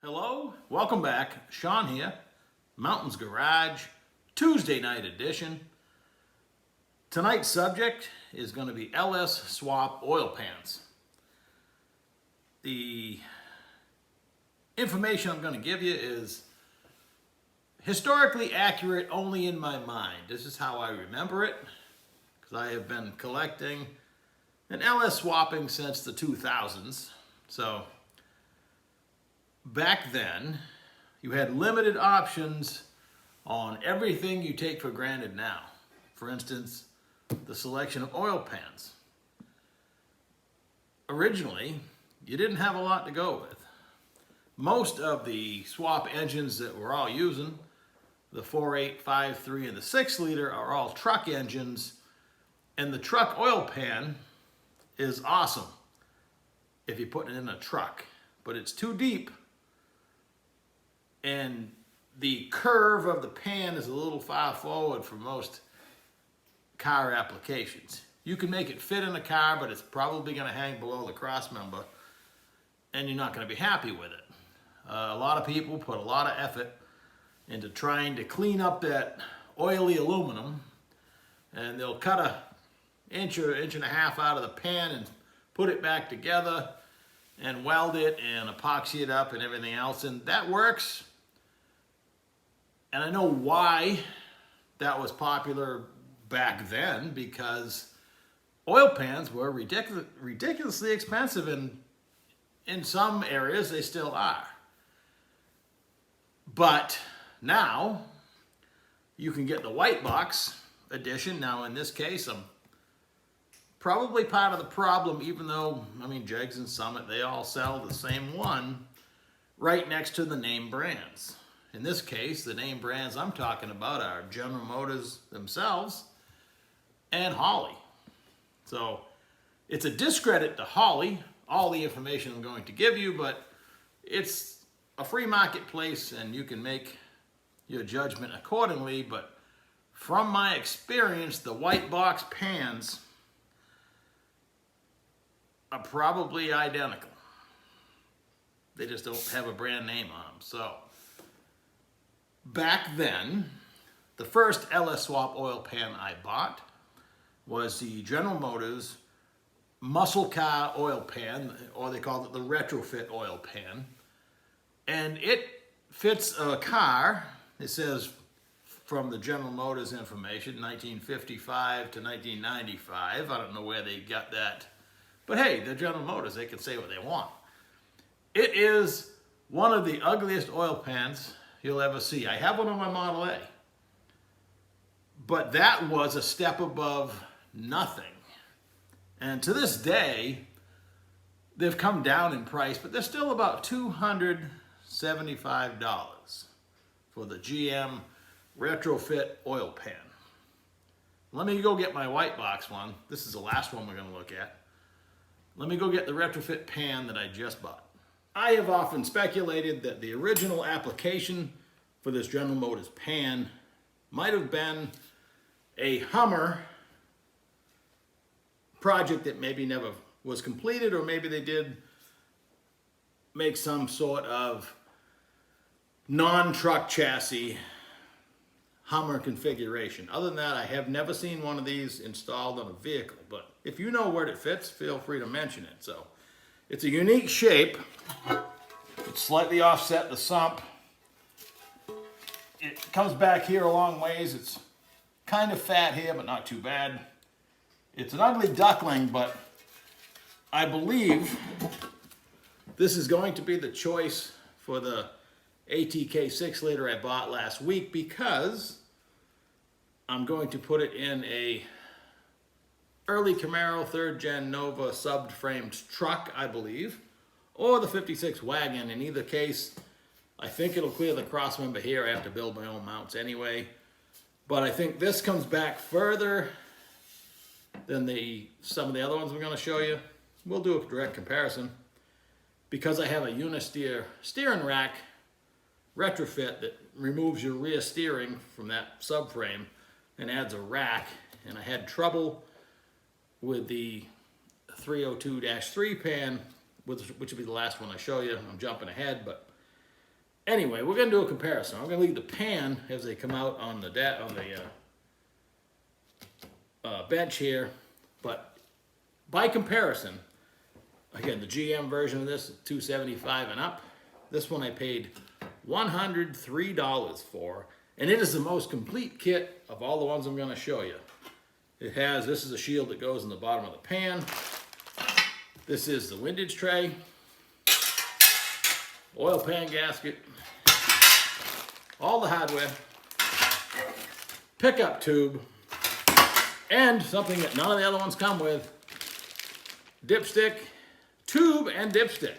Hello, welcome back. Sean here, Mountains Garage, Tuesday night edition. Tonight's subject is going to be LS Swap oil pans. The information I'm going to give you is historically accurate only in my mind. This is how I remember it, because I have been collecting and LS swapping since the 2000s. So back then, you had limited options on everything you take for granted now. For instance, the selection of oil pans. Originally, you didn't have a lot to go with. Most of the swap engines that we're all using, the 4.8, 5.3, and the 6 liter, are all truck engines, and the truck oil pan is awesome if you put it in a truck, but it's too deep and the curve of the pan is a little far forward for most car applications. You can make it fit in a car, but it's probably going to hang below the cross member and you're not going to be happy with it. A lot of people put a lot of effort into trying to clean up that oily aluminum, and they'll cut an inch or inch and a half out of the pan and put it back together and weld it and epoxy it up and everything else, and that works. And I know why that was popular back then, because oil pans were ridiculously expensive, and in some areas they still are. But now you can get the white box edition. Now in this case, I'm probably part of the problem, even though, Jegs and Summit, they all sell the same one right next to the name brands. In this case, the name brands I'm talking about are General Motors themselves and Holley. So it's a discredit to Holley, all the information I'm going to give you, but it's a free marketplace and you can make your judgment accordingly. But from my experience, the white box pans are probably identical. They just don't have a brand name on them. So back then, the first LS Swap oil pan I bought was the General Motors muscle car oil pan, or they called it the retrofit oil pan. And it fits a car. It says from the General Motors information, 1955 to 1995. I don't know where they got that. But hey, they're General Motors. They can say what they want. It is one of the ugliest oil pans you'll ever see. I have one on my Model A. But that was a step above nothing. And to this day, they've come down in price, but they're still about $275 for the GM retrofit oil pan. Let me go get my white box one. This is the last one we're going to look at. Let me go get the retrofit pan that I just bought. I have often speculated that the original application for this General Motors pan might have been a Hummer project that maybe never was completed, or maybe they did make some sort of non-truck chassis Hummer configuration. Other than that, I have never seen one of these installed on a vehicle, but if you know where it fits, feel free to mention it. So it's a unique shape. It's slightly offset the sump. It comes back here a long ways. It's kind of fat here, but not too bad. It's an ugly duckling, but I believe this is going to be the choice for the ATK 6 liter I bought last week, because I'm going to put it in a early Camaro 3rd Gen Nova sub-framed truck, I believe, or the 56 wagon. In either case, I think it'll clear the cross member here. I have to build my own mounts anyway. But I think this comes back further than some of the other ones we're going to show you. We'll do a direct comparison, because I have a Unisteer steering rack retrofit that removes your rear steering from that subframe and adds a rack. And I had trouble with the 302-3 pan, which will be the last one I show you. I'm jumping ahead, but Anyway, we're going to do a comparison. I'm going to leave the pan as they come out on the bench here. But by comparison, again, the GM version of this is $275 and up. This one I paid $103 for, and it is the most complete kit of all the ones I'm going to show you. This is a shield that goes in the bottom of the pan. This is the windage tray, oil pan gasket, all the hardware, pickup tube, and something that none of the other ones come with, dipstick, tube and dipstick.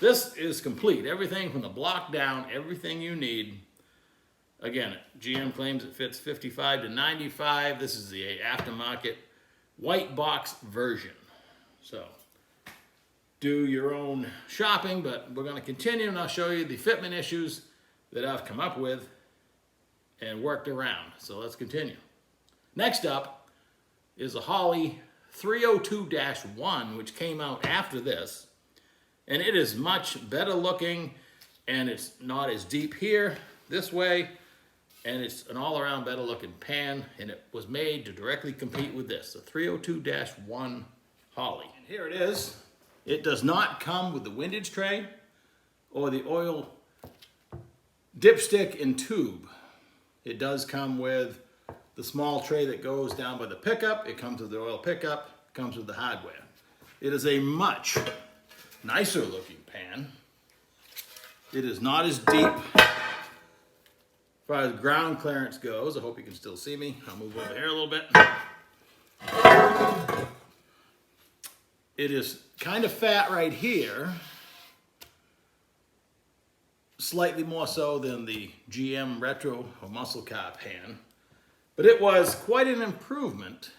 This is complete. Everything from the block down, everything you need. Again, GM claims it fits 55 to 95. This is the aftermarket white box version. So, do your own shopping, but we're going to continue and I'll show you the fitment issues that I've come up with and worked around. So let's continue. Next up is a Holley 302-1, which came out after this. And it is much better looking, and it's not as deep here this way, and it's an all-around better looking pan, and it was made to directly compete with this, the 302-1 Holley. And here it is. It does not come with the windage tray or the oil dipstick and tube. It does come with the small tray that goes down by the pickup. It comes with the oil pickup. It comes with the hardware. It is a much nicer looking pan. It is not as deep as far as ground clearance goes. I hope you can still see me. I'll move over here a little bit. It is kind of fat right here. Slightly more so than the GM Retro or Muscle Car pan. But it was quite an improvement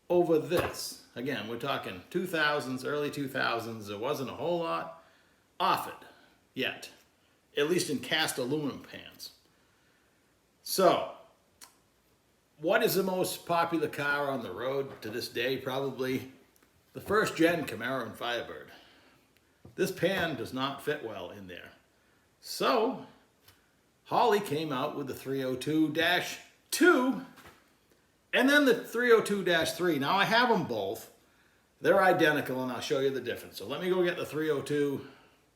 over this. Again, we're talking 2000s, early 2000s. There wasn't a whole lot offered yet, at least in cast aluminum pans. So, what is the most popular car on the road to this day? Probably the first gen Camaro and Firebird. This pan does not fit well in there. So, Holley came out with the 302-2 and then the 302-3. Now I have them both. They're identical and I'll show you the difference. So let me go get the 302,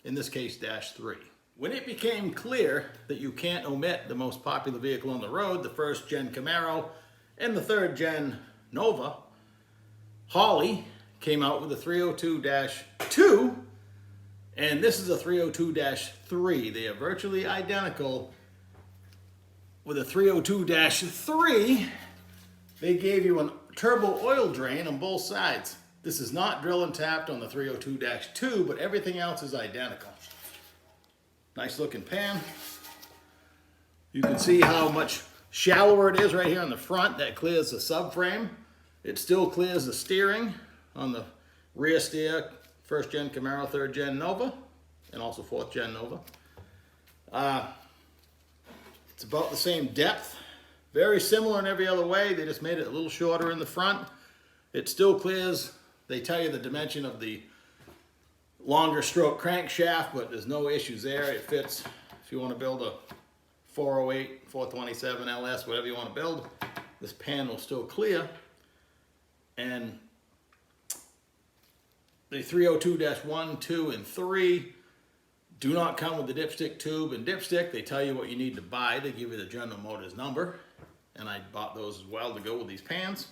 in this case, -3. When it became clear that you can't omit the most popular vehicle on the road, the first gen Camaro and the third gen Nova, Holley came out with the 302-2, and this is a 302-3. They are virtually identical. With a 302-3, they gave you a turbo oil drain on both sides. This is not drill and tapped on the 302-2, but everything else is identical. Nice looking pan. You can see how much shallower it is right here on the front. That clears the subframe. It still clears the steering on the rear steer, first gen Camaro, third gen Nova, and also fourth gen Nova. It's about the same depth. Very similar in every other way. They just made it a little shorter in the front. It still clears. They tell you the dimension of the longer stroke crankshaft, but there's no issues there. It fits if you want to build a 408, 427 LS, whatever you want to build. This pan will still clear. And the 302-1, 2, and 3 do not come with the dipstick tube and dipstick. They tell you what you need to buy. They give you the General Motors number. And I bought those as well to go with these pans.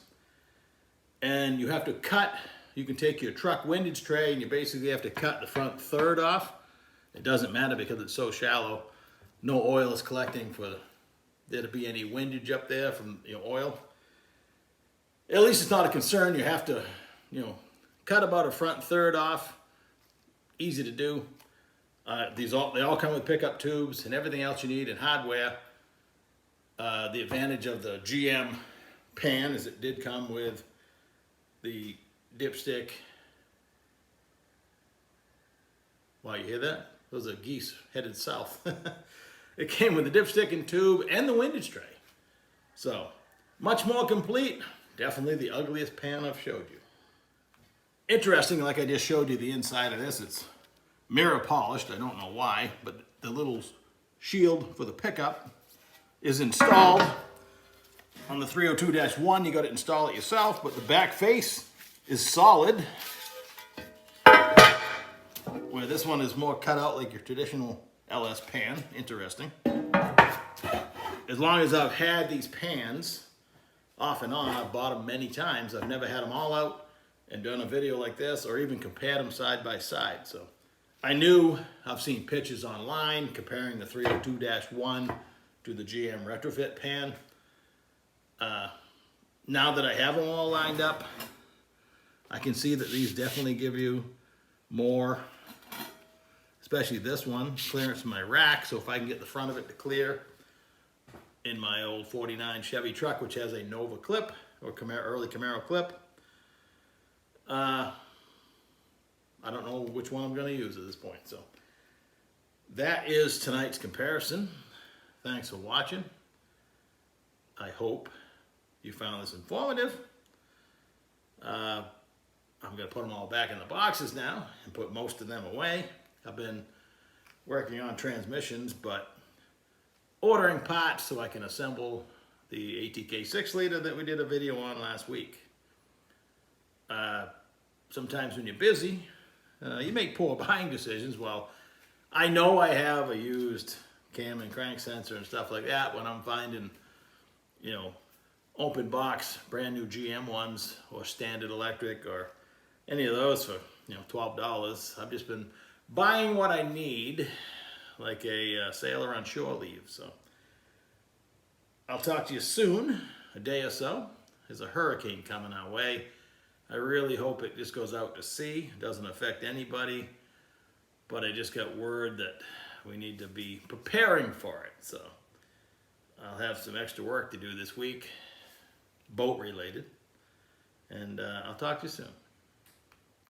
And you have to cut, you can take your truck windage tray and you basically have to cut the front third off. It doesn't matter because it's so shallow. No oil is collecting for there to be any windage up there from oil. At least it's not a concern. You have to, cut about a front third off. Easy to do. They all come with pickup tubes and everything else you need in hardware. The advantage of the GM pan is it did come with the dipstick. Wow, you hear that? Those are geese headed south. It came with the dipstick and tube and the windage tray. So, much more complete. Definitely the ugliest pan I've showed you. Interesting, like I just showed you the inside of this, it's mirror polished. I don't know why, but the little shield for the pickup is installed. On the 302-1, you got to install it yourself, but the back face is solid, where this one is more cut out like your traditional LS pan. Interesting. As long as I've had these pans off and on, I've bought them many times. I've never had them all out and done a video like this or even compared them side by side. So I knew, I've seen pictures online comparing the 302-1 to the GM retrofit pan. Now that I have them all lined up, I can see that these definitely give you more, especially this one, clearance in my rack. So if I can get the front of it to clear in my old 49 Chevy truck, which has a Nova clip or early Camaro clip, I don't know which one I'm going to use at this point. So that is tonight's comparison. Thanks for watching. I hope you found this informative. I'm going to put them all back in the boxes now and put most of them away. I've been working on transmissions, but ordering parts so I can assemble the ATK 6-liter that we did a video on last week. Sometimes when you're busy, you make poor buying decisions. Well, I know I have a used cam and crank sensor and stuff like that when I'm finding, you know, open box brand new GM ones or Standard Electric or any of those for, you know, $12. I've just been buying what I need, like a sailor on shore leave. So I'll talk to you soon, a day or so. There's a hurricane coming our way. I really hope it just goes out to sea, doesn't affect anybody, but I just got word that we need to be preparing for it. So I'll have some extra work to do this week, boat related, and I'll talk to you soon.